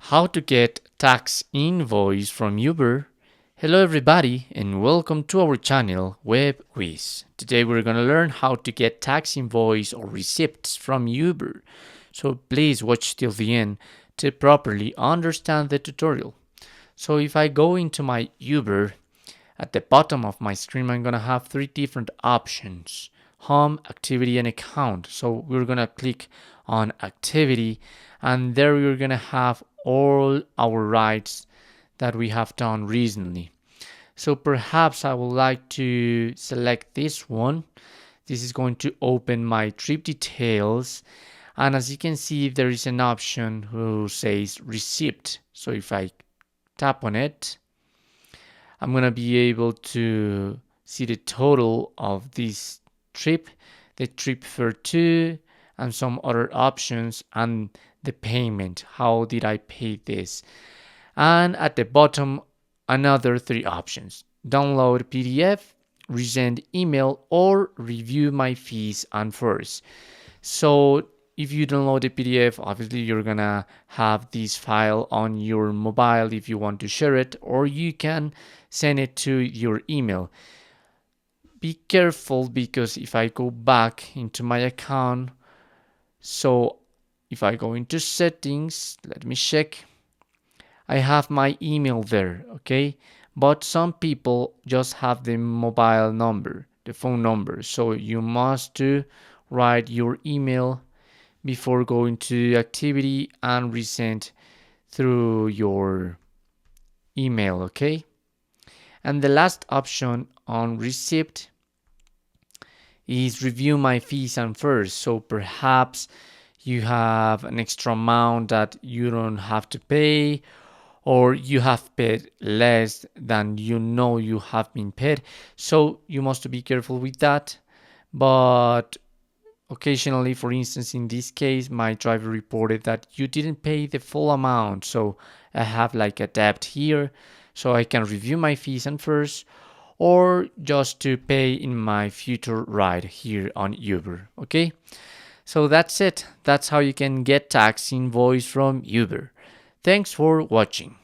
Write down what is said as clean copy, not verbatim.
How to get tax invoice from Uber. Hello everybody and welcome to our channel Web Quiz. Today we're going to learn how to get tax invoice or receipts from Uber. So please watch till the end to properly understand the tutorial. So if I go into my Uber, at the bottom of my screen I'm going to have three different options: home, activity, and account. So we're going to click on activity, and there we're going to have all our rights that we have done recently. So perhaps I would like to select this one. This is going to open my trip details, and as you can see there is an option who says receipt. So if I tap on it, I'm going to be able to see the total of this trip, the trip fare to, and some other options, and the payment. How did I pay this? And at the bottom, another three options: download PDF, resend email, or review my fees and fares. So if you download the PDF, obviously you're gonna have this file on your mobile if you want to share it, or you can send it to your email. Be careful, because if I go back into my account, so if I go into settings, let me check, I have my email there, okay? But some people just have the mobile number, the phone number. So you must write your email before going to activity and resend through your email, okay? And the last option on receipt is review my fees and fares. So perhaps you have an extra amount that you don't have to pay, or you have paid less than you have been paid. So you must be careful with that. But occasionally, for instance, in this case, my driver reported that you didn't pay the full amount. So I have like a debt here. So I can review my fees and fares, or just to pay in my future ride here on Uber. Okay. So that's it. That's how you can get tax invoice from Uber. Thanks for watching.